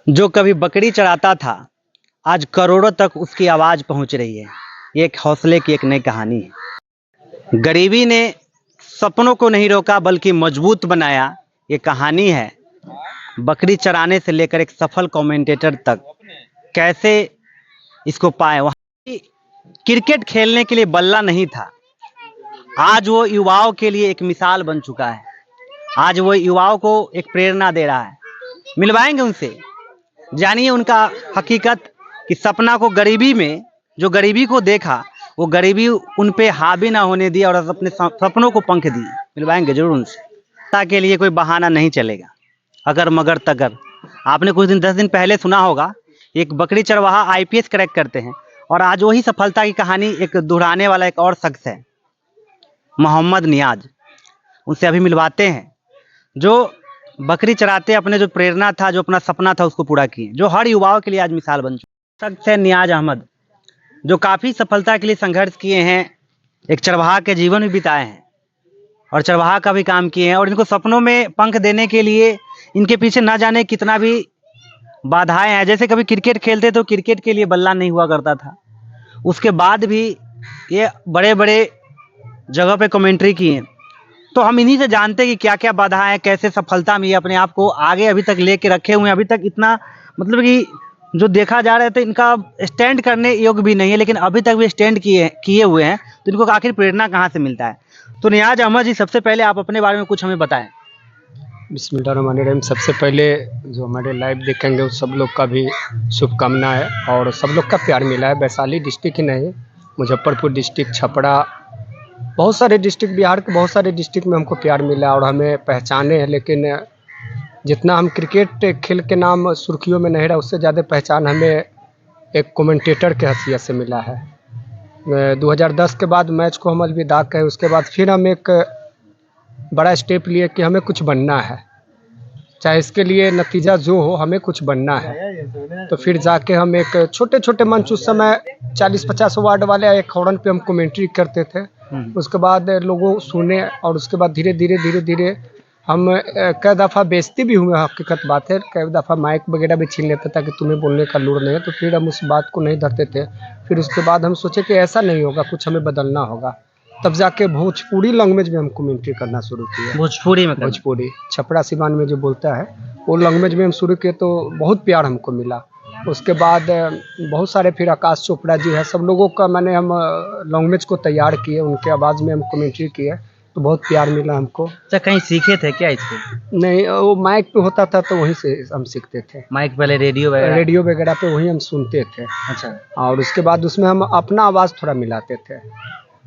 जो कभी बकरी चराता था, आज करोड़ों तक उसकी आवाज़ पहुंच रही है। ये एक हौसले की एक नई कहानी है। गरीबी ने सपनों को नहीं रोका बल्कि मजबूत बनाया। ये कहानी है बकरी चराने से लेकर एक सफल कमेंटेटर तक कैसे इसको पाए। वहाँ क्रिकेट खेलने के लिए बल्ला नहीं था, आज वो युवाओं के लिए एक मिसाल बन चुका है। आज वो युवाओं को एक प्रेरणा दे रहा है। मिलवाएंगे उनसे, जानिए उनका हकीकत कि सपना को गरीबी में, जो गरीबी को देखा वो गरीबी उन पे हावी ना होने दी और अपने सपनों को पंख दिए। मिलवाएंगे जरूर उनसे। के लिए कोई बहाना नहीं चलेगा, अगर मगर तगर। आपने कुछ दिन 10 दिन पहले सुना होगा, एक बकरी चरवाहा आईपीएस क्रैक करते हैं और आज वही सफलता की कहानी एक दोहराने वाला एक और शख्स है, मोहम्मद नियाज। उनसे अभी मिलवाते हैं, जो बकरी चराते अपने जो प्रेरणा था, जो अपना सपना था उसको पूरा किए, जो हर युवाओं के लिए आज मिसाल बन चुके शख्स है नियाज अहमद, जो काफ़ी सफलता के लिए संघर्ष किए हैं, एक चरवाहा के जीवन भी बिताए हैं और चरवाहा का भी काम किए हैं। और इनको सपनों में पंख देने के लिए इनके पीछे ना जाने कितना भी बाधाएं हैं। जैसे कभी क्रिकेट खेलते तो क्रिकेट के लिए बल्ला नहीं हुआ करता था, उसके बाद भी ये बड़े बड़े जगह पे कमेंट्री किए। तो हम इन्हीं से जानते हैं कि क्या क्या बाधाएं हैं, कैसे सफलता में ये अपने आप को आगे अभी तक लेके रखे हुए हैं। अभी तक इतना मतलब कि जो देखा जा रहा है तो इनका स्टैंड करने योग्य भी नहीं है, लेकिन अभी तक भी स्टैंड किए हुए हैं। तो इनको आखिर प्रेरणा कहाँ से मिलता है? तो नियाज अहमद जी, सबसे पहले आप अपने बारे में कुछ हमें बताएं। बिस्मिल्लाहिर्रहमानिर्रहीम। सबसे पहले जो हमारे लाइव देखेंगे उस सब लोग का भी शुभकामना है और सब लोग का प्यार मिला है। वैशाली डिस्ट्रिक्ट ही नहीं, मुजफ्फरपुर डिस्ट्रिक्ट, छपरा, बहुत सारे डिस्ट्रिक्ट, बिहार के बहुत सारे डिस्ट्रिक्ट में हमको प्यार मिला और हमें पहचाने हैं। लेकिन जितना हम क्रिकेट खेल के नाम सुर्खियों में नहीं रहा, उससे ज़्यादा पहचान हमें एक कमेंटेटर के हैसियत से मिला है। 2010 के बाद मैच को हम अलविदा कहे, उसके बाद फिर हम एक बड़ा स्टेप लिए कि हमें कुछ बनना है, चाहे इसके लिए नतीजा जो हो, हमें कुछ बनना है। तो फिर जाके हम एक छोटे छोटे मंच, उस समय 40-50 वार्ड वाले एक हॉर्न पे हम कमेंट्री करते थे। उसके बाद लोगों सुने और उसके बाद धीरे धीरे हम कई दफ़ा बेइज्जती भी हुए, हकीकत बात है। कई दफ़ा माइक वगैरह भी छीन लेता था कि तुम्हें बोलने का लूर नहीं है, तो फिर हम उस बात को नहीं धरते थे। फिर उसके बाद हम सोचे कि ऐसा नहीं होगा, कुछ हमें बदलना होगा। तब जाके भोजपुरी लैंग्वेज में हम कमेंट्री करना शुरू किए। भोजपुरी छपरा सिवान में जो बोलता है वो लैंग्वेज में हम शुरू किए, तो बहुत प्यार हमको मिला। उसके बाद बहुत सारे फिर आकाश चोपड़ा जी है, सब लोगों का मैंने हम लैंग्वेज को तैयार किए, उनके आवाज़ में हम कमेंट्री किए, तो बहुत प्यार मिला हमको। अच्छा, कहीं सीखे थे क्या इसको? नहीं, वो माइक पे होता था तो वहीं से हम सीखते थे। माइक पहले रेडियो वगैरह पे वहीं हम सुनते थे। अच्छा। और उसके बाद उसमें हम अपना आवाज़ थोड़ा मिलाते थे।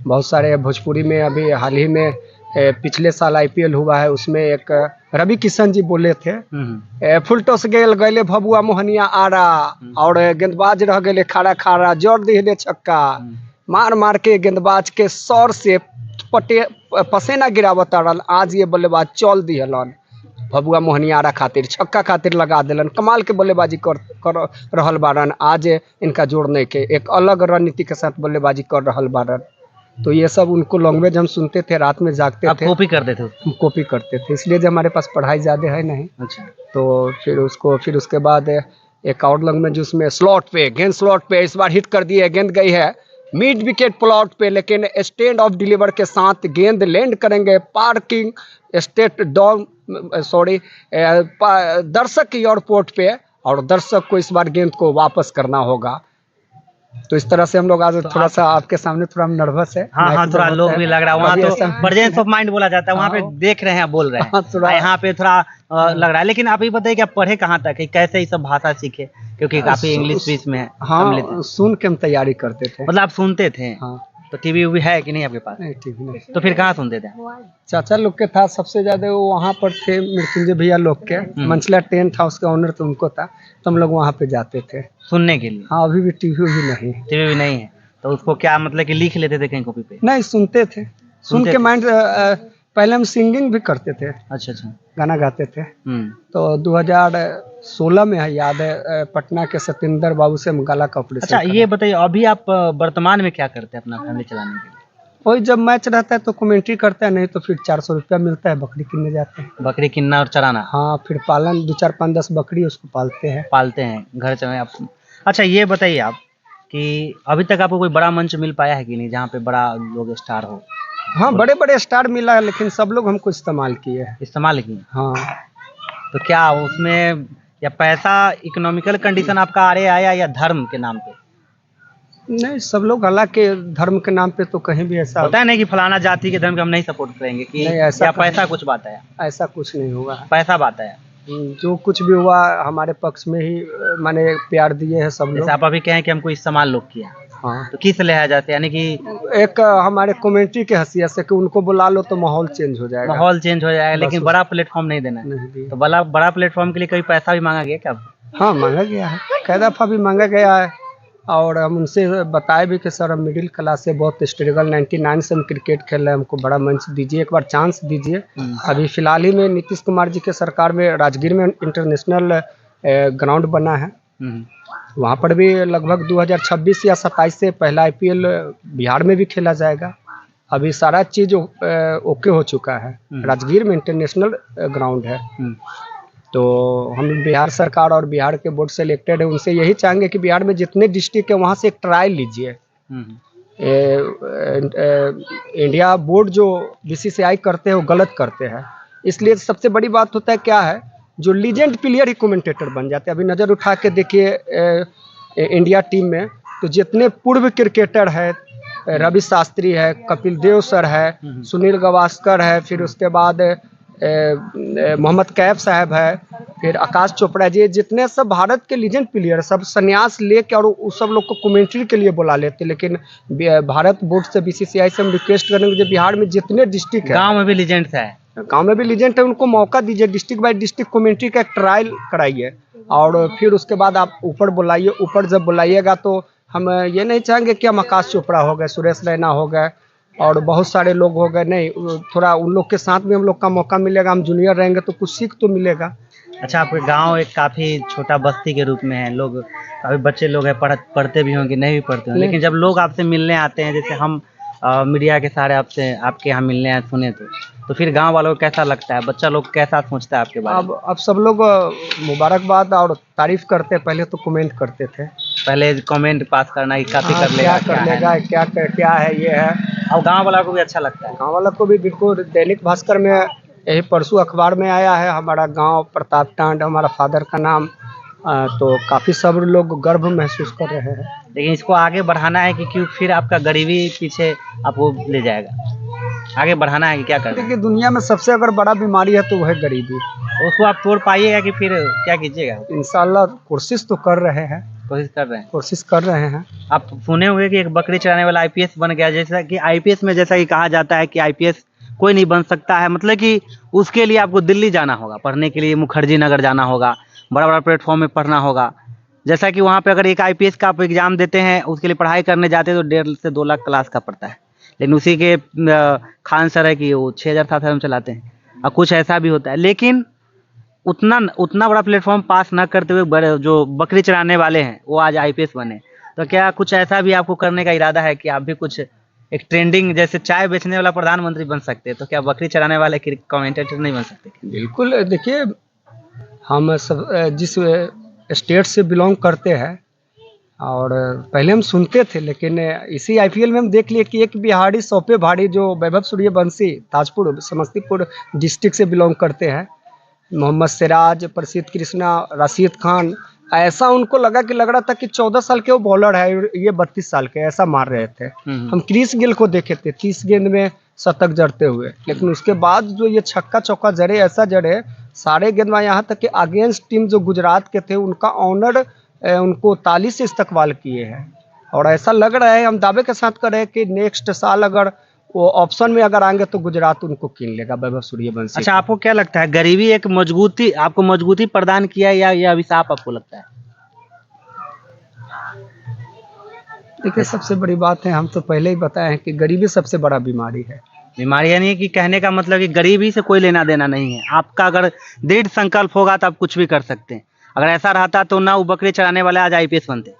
बहुत सारे भोजपुरी में अभी हाल ही में पिछले साल आईपीएल हुआ है, उसमें एक रवि किशन जी बोले थे, फुलटोस गेल गए भबुआ मोहनिया आरा और गेंदबाज रह गए खारा खारा, जोर दिले छक्का, मार मार के गेंदबाज के सौर से पसेना गिरावत रहा, आज ये बल्लेबाज चल दिहलन भबुआ मोहनियारा खातिर, छक्का खातिर लगा दिलन, कमाल के बल्लेबाजी कर रहल बारन, आज इनका जोड़ने के एक अलग रणनीति के साथ बल्लेबाजी कर रहल बारन। तो ये सब उनको लैंग्वेज हम सुनते थे, रात में जागते थे, कॉपी करते थे। हम कॉपी करते थे, इसलिए जब हमारे पास पढ़ाई ज़्यादा है नहीं। अच्छा। तो फिर उसके बाद एक और लैंग्वेज उसमें स्लॉट पे, गेंद स्लॉट पे इस बार हिट कर दी है, गेंद गई है मिड विकेट प्लॉट पे, लेकिन स्टैंड ऑफ डिलीवर के साथ गेंद लैंड करेंगे पार्किंग स्टेट डाउन दर्शक की एयरपोर्ट पे, और दर्शक को इस बार गेंद को वापस करना होगा। तो इस तरह से हम लोग आज थोड़ा सा आपके सामने थोड़ा नर्वस है। हाँ, थोड़ा लोग भी लग रहा है, वहाँ तो प्रेजेंस ऑफ माइंड बोला जाता है, वहाँ पे देख रहे हैं, बोल रहे हैं, यहाँ पे थोड़ा लग रहा है। लेकिन आप ये बताइए कि आप पढ़े कहाँ तक है, कैसे ये सब भाषा सीखे, क्योंकि काफी इंग्लिश बीच में है? हाँ, सुन के हम तैयारी करते थे। मतलब आप सुनते थे? हाँ। तो टीवी भी है कि नहीं आपके पास? नहीं, टीवी नहीं। तो फिर कहाँ सुनते थे? चाचा लोग के था सबसे ज्यादा, वो वहाँ पर थे मृत्युंजय भैया लोग के, मंचला टेंट था, उसका ऑनर तो उनको था, तो हम लोग वहाँ पे जाते थे सुनने के लिए। हाँ, अभी भी टीवी भी नहीं। टीवी भी नहीं है, तो उसको क्या मतलब कि लिख लेते थे कहीं कॉपी पे? नहीं, सुनते थे, सुन के माइंड। पहले हम सिंगिंग भी करते थे। अच्छा, गाना गाते थे। तो 2016 में है, याद है, पटना के सत्येंद्र बाबू से हम गला का ऑपरेशन। अच्छा, ये बताइए अभी आप वर्तमान में क्या करते हैं अपना फैमिली चलाने के लिए? वही जब मैच रहता है तो कमेंट्री करता है, नहीं तो फिर 400 रुपया मिलता है, बकरी किनने जाते हैं। बकरी किन्ना और चराना हाँ, फिर पालन 2 4 5 10 बकरी उसको पालते हैं। पालते हैं घर चले आप। अच्छा ये बताइए आप कि अभी तक आपको कोई बड़ा मंच मिल पाया है कि नहीं, जहाँ पे बड़ा लोग स्टार हो? हाँ, बड़े बड़े स्टार मिला है, लेकिन सब लोग हमको इस्तेमाल किए हैं। इस्तेमाल किए? हाँ। तो क्या उसमें या पैसा इकोनॉमिकल कंडीशन आपका आड़े आया या धर्म के नाम पे? नहीं, सब लोग हालांकि धर्म के नाम पे तो कहीं भी ऐसा होता है नहीं कि फलाना जाति के धर्म के हम नहीं सपोर्ट करेंगे कि नहीं, ऐसा या पैसा कुछ बात है? ऐसा कुछ नहीं हुआ है। पैसा बात है? जो कुछ भी हुआ हमारे पक्ष में ही माने प्यार दिए हैं सब लोग। जैसे आप अभी कहें कि हमको इस्तेमाल लोग किया, हाँ, तो किस लिहाजा से, यानी कि एक हमारे कमेंट्री के हैसियत से कि उनको बुला लो तो माहौल चेंज हो जाएगा। माहौल चेंज हो जाएगा, बस लेकिन बड़ा प्लेटफॉर्म नहीं देना है। नहीं दिया। तो बड़ा प्लेटफॉर्म के लिए कभी पैसा भी मांगा गया क्या आपको? हाँ, मांगा गया है, कई दफ़ा भी मांगा गया है, और हम उनसे बताए भी कि सर हम मिडिल क्लास से बहुत स्ट्रगल 99 से हम क्रिकेट खेल रहे हैं, हमको बड़ा मंच दीजिए, एक बार चांस दीजिए। अभी फिलहाल ही में नीतीश कुमार जी के सरकार में राजगीर में इंटरनेशनल ग्राउंड बना है, वहाँ पर भी लगभग 2026 या 27 से पहला IPL बिहार में भी खेला जाएगा। अभी सारा चीज़ ओके हो चुका है, राजगीर में इंटरनेशनल ग्राउंड है। तो हम बिहार सरकार और बिहार के बोर्ड से इलेक्टेड है, उनसे यही चाहेंगे कि बिहार में जितने डिस्ट्रिक्ट है वहाँ से एक ट्रायल लीजिए। इंडिया बोर्ड जो BCCI करते हैं वो गलत करते हैं, इसलिए सबसे बड़ी बात होता है क्या है, जो लीजेंड प्लेयर ही कमेंटेटर बन जाते हैं। अभी नज़र उठा के देखिए इंडिया टीम में तो जितने पूर्व क्रिकेटर है, रवि शास्त्री है, कपिल देव सर है, सुनील गावस्कर है, फिर उसके बाद मोहम्मद कैफ साहब है, फिर आकाश चोपड़ा जी, जितने सब भारत के लीजेंड प्लेयर सब संन्यास लेके और उस सब लोग को कमेंट्री के लिए बुला लेते। लेकिन भारत बोर्ड से BCCI से हम रिक्वेस्ट करेंगे जो बिहार में जितने डिस्ट्रिक्ट है, गांव में भी लीजेंड्स है, गांव में भी लीजेंड है, उनको मौका दीजिए, डिस्ट्रिक्ट बाय डिस्ट्रिक्ट कमेंट्री का एक ट्रायल कराइए, और फिर उसके बाद आप ऊपर बुलाइए। ऊपर जब बुलाइएगा तो हम ये नहीं चाहेंगे कि हम आकाश चोपड़ा हो गए, सुरेश रैना हो गए और बहुत सारे लोग हो गए, नहीं, थोड़ा उन लोग के साथ भी हम लोग का मौका मिलेगा, हम जूनियर रहेंगे तो कुछ सीख तो मिलेगा। अच्छा, आपके गांव एक काफ़ी छोटा बस्ती के रूप में है, लोग काफ़ी बच्चे लोग हैं, पढ़ते भी होंगे, नहीं भी पढ़ते होंगे, लेकिन जब लोग आपसे मिलने आते हैं, जैसे हम मीडिया के सारे आपके यहाँ मिलने आए सुने, तो फिर गांव वालों को कैसा लगता है, बच्चा लोग कैसा सोचता है आपके बारे में? अब सब लोग मुबारकबाद और तारीफ करते हैं, पहले तो कमेंट करते थे, पहले कमेंट पास करना कि काफ़ी कर लेगा, क्या कर लेगा, क्या है ये है, और गाँव वाला को भी अच्छा लगता है। गाँव वाला को भी बिल्कुल। दैनिक भास्कर में यही परसों अखबार में आया है हमारा गांव प्रताप टांड, हमारा फादर का नाम, तो काफ़ी सब लोग गर्व महसूस कर रहे हैं। लेकिन इसको आगे बढ़ाना है कि क्यों फिर आपका गरीबी पीछे आपको ले जाएगा, आगे बढ़ाना है कि क्या करना है? देखिए, दुनिया में सबसे अगर बड़ा बीमारी है तो वह है गरीबी, उसको आप तोड़ पाइएगा कि फिर क्या कीजिएगा? इंशाल्लाह कोशिश तो कर रहे हैं, कोशिश कर रहे हैं। आप सुने होंगे कि एक बकरी चराने वाला IPS बन गया, जैसा कि IPS में जैसा कि कहा जाता है कि IPS कोई नहीं बन सकता है, मतलब कि उसके लिए आपको दिल्ली जाना होगा पढ़ने के लिए, मुखर्जी नगर जाना होगा, बड़ा बड़ा प्लेटफॉर्म में पढ़ना होगा। जैसा कि वहाँ पे अगर एक IPS का आप एग्ज़ाम देते हैं, उसके लिए पढ़ाई करने जाते हैं तो 1.5 से 2 लाख क्लास का पड़ता है, लेकिन उसी के खान सर है कि वो 6,000-7,000 में चलाते हैं, और कुछ ऐसा भी होता है। लेकिन उतना बड़ा प्लेटफॉर्म पास ना करते हुए बड़े जो बकरी चराने वाले हैं वो आज IPS बने। तो क्या कुछ ऐसा भी आपको करने का इरादा है कि आप भी कुछ एक ट्रेंडिंग, जैसे चाय बेचने वाला प्रधानमंत्री बन सकते हैं, तो क्या बकरी चराने वाले कमेंटेटर नहीं बन सकते? बिल्कुल। देखिए, हम सब जिस स्टेट से बिलोंग करते हैं, और पहले हम सुनते थे, लेकिन इसी IPL में हम देख लिए कि एक बिहारी सौपे भाड़ी जो वैभव सूर्यवंशी ताजपुर समस्तीपुर डिस्ट्रिक्ट से बिलोंग करते हैं, मोहम्मद सिराज, प्रसिद्ध कृष्णा, राशिद खान, ऐसा उनको लग रहा था कि 14 साल के वो बॉलर है, ये 32 साल के, ऐसा मार रहे थे। हम क्रिस गिल को देखे थे 30 गेंद में शतक जड़ते हुए, लेकिन उसके बाद जो ये छक्का चौका जड़े, ऐसा जड़े सारे गेंदबाज, यहाँ तक कि अगेंस्ट टीम जो गुजरात के थे उनका ऑनर उनको ताली से इस्तकबाल किए हैं। और ऐसा लग रहा है, हम दावे के साथ कर रहे हैं कि नेक्स्ट साल अगर वो ऑप्शन में अगर आएंगे तो गुजरात उनको कीन लेगा, वैभव सूर्यवंशी। अच्छा, आपको क्या लगता है, गरीबी एक आपको मजबूती प्रदान किया या यह अभिशाप आपको लगता है? देखिए, सबसे बड़ी बात है, हम तो पहले ही बताए हैं कि गरीबी सबसे बड़ा बीमारी है। बीमारी यानी कि कहने का मतलब कि गरीबी से कोई लेना देना नहीं है, आपका अगर दृढ़ संकल्प होगा तो आप कुछ भी कर सकते हैं। अगर ऐसा रहता तो ना वो बकरी चराने वाले आज IPS बनते,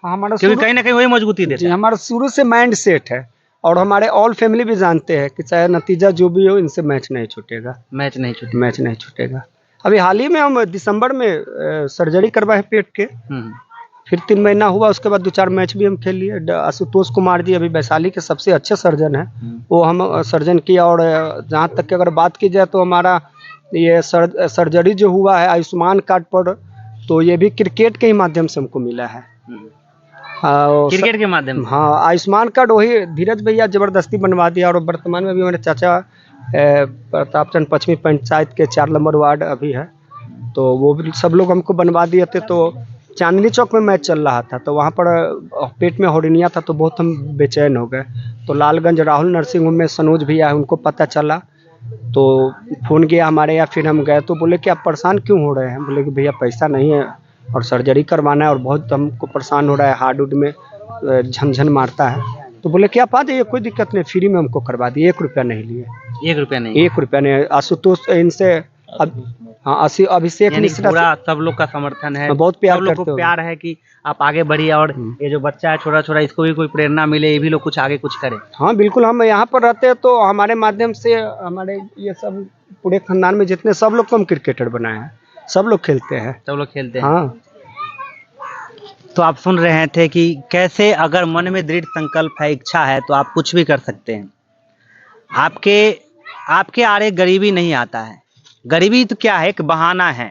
हमारा क्योंकि कहीं ना कहीं वही मजबूती देते हैं। हमारा शुरू से माइंड सेट है, और हमारे ऑल फैमिली भी जानते हैं कि चाहे नतीजा जो भी हो, इनसे मैच नहीं छूटेगा, मैच नहीं छूटे। मैच नहीं छूटेगा। अभी हाल ही में हम दिसंबर में सर्जरी करवाए पेट के, फिर 3 महीना हुआ, उसके बाद 2-4 मैच भी हम खेल लिए। आशुतोष कुमार जी अभी वैशाली के सबसे अच्छे सर्जन हैं, वो हम सर्जन किया। और जहाँ तक कि अगर बात की जाए तो हमारा ये सर्जरी जो हुआ है आयुष्मान कार्ड पर, तो ये भी क्रिकेट के ही माध्यम से हमको मिला है। क्रिकेट के माध्यम से? हाँ, आयुष्मान कार्ड वही धीरज भैया जबरदस्ती बनवा दिया। और वर्तमान में भी हमारे चाचा प्रतापचंद पश्चिमी पंचायत के 4 नंबर वार्ड अभी है, तो वो भी सब लोग हमको बनवा दिए थे। तो चांदनी चौक में मैच चल रहा था, तो वहाँ पर पेट में हॉर्निया था, तो बहुत हम बेचैन हो गए। तो लालगंज राहुल नर्सिंग होम में सनोज भैया है, उनको पता चला, तो फ़ोन किया हमारे यहाँ। फिर हम गए तो बोले कि आप परेशान क्यों हो रहे हैं? बोले कि भैया पैसा नहीं है और सर्जरी करवाना है और बहुत हमको परेशान हो रहा है, हार्ड उड में झनझन मारता है। तो बोले कि आप आ जाइए, कोई दिक्कत नहीं, फ्री में हमको करवा दिए, 1 रुपया नहीं लिए। 1 रुपया नहीं? 1 रुपया नहीं। आशुतोष इनसे हाँ, अभिषेक मिश्रा पूरा सब लोग का समर्थन है, बहुत प्यार सब लोग करते को हो। प्यार है कि आप आगे बढ़िए और ये जो बच्चा है छोटा छोटा, इसको भी कोई प्रेरणा मिले, ये भी लोग कुछ आगे कुछ करे। हाँ बिल्कुल, हम यहाँ पर रहते हैं तो हमारे माध्यम से हमारे ये सब पूरे खानदान में जितने सब लोग को हम क्रिकेटर बनाए हैं, सब लोग खेलते हैं। सब लोग खेलते हैं। हाँ, तो आप सुन रहे थे कि कैसे अगर मन में दृढ़ संकल्प है, इच्छा है, तो आप कुछ भी कर सकते हैं। आपके आड़े गरीबी नहीं आता है। गरीबी तो क्या है, एक बहाना है।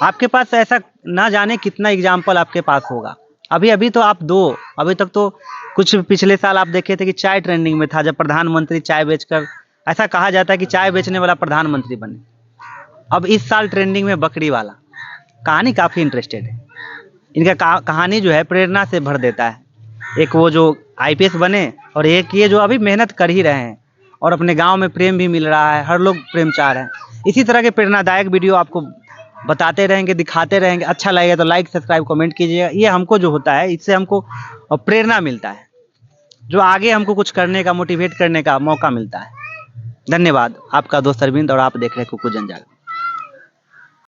आपके पास ऐसा ना जाने कितना एग्जाम्पल आपके पास होगा। अभी तो आप दो, अभी तक तो कुछ पिछले साल आप देखे थे कि चाय ट्रेंडिंग में था, जब प्रधानमंत्री चाय बेचकर, ऐसा कहा जाता है कि चाय बेचने वाला प्रधानमंत्री बने। अब इस साल ट्रेंडिंग में बकरी वाला। कहानी काफ़ी इंटरेस्टेड है इनका। कहानी जो है प्रेरणा से भर देता है। एक वो जो IPS बने और एक ये जो अभी मेहनत कर ही रहे हैं और अपने गांव में प्रेम भी मिल रहा है, हर लोग प्रेम चाह रहे हैं। इसी तरह के प्रेरणादायक वीडियो आपको बताते रहेंगे, दिखाते रहेंगे। अच्छा लगेगा तो लाइक सब्सक्राइब कमेंट कीजिएगा। ये हमको जो होता है, इससे हमको प्रेरणा मिलता है, जो आगे हमको कुछ करने का, मोटिवेट करने का मौका मिलता है। धन्यवाद। आपका दोस्त अरविंद और आप देख रहे हैं कुकू जंजाल।